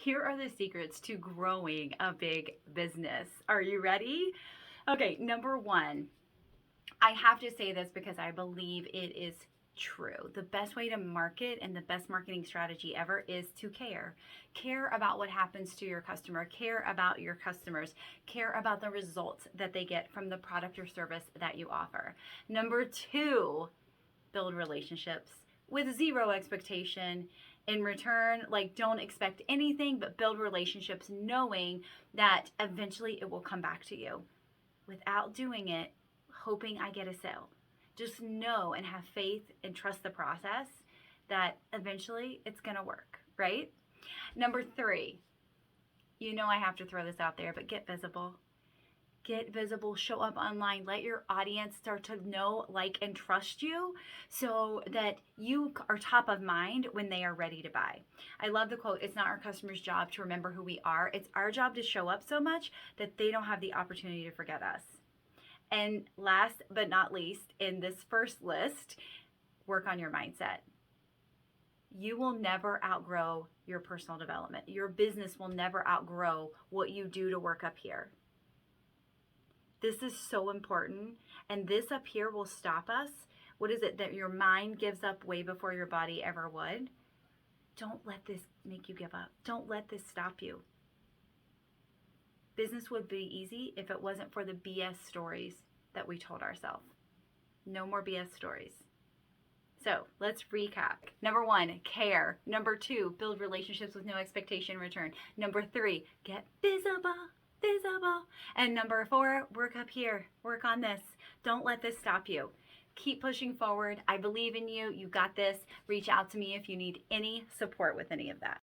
Here are the secrets to growing a big business. Are you ready? Okay, number one, I have to say this because I believe it is true. The best way to market and the best marketing strategy ever is to care. Care about what happens to your customer, care about your customers, care about the results that they get from the product or service that you offer. Number two, build relationships with zero expectation in return. Like, don't expect anything, but build relationships knowing that eventually it will come back to you without doing it hoping I get a sale. Just know and have faith and trust the process that eventually it's going to work, right? Number three, I have to throw this out there, but get visible. Get visible, show up online, let your audience start to know, like, and trust you so that you are top of mind when they are ready to buy. I love the quote, it's not our customer's job to remember who we are. It's our job to show up so much that they don't have the opportunity to forget us. And last but not least, in this first list, work on your mindset. You will never outgrow your personal development. Your business will never outgrow what you do to work up here. This is so important, and this up here will stop us. What is it that your mind gives up way before your body ever would? Don't let this make you give up. Don't let this stop you. Business would be easy if it wasn't for the BS stories that we told ourselves. No more BS stories. So let's recap. Number one, care. Number two, build relationships with no expectation in return. Number three, get visible. And number four, work up here. Work on this. Don't let this stop you. Keep pushing forward. I believe in you. You got this. Reach out to me if you need any support with any of that.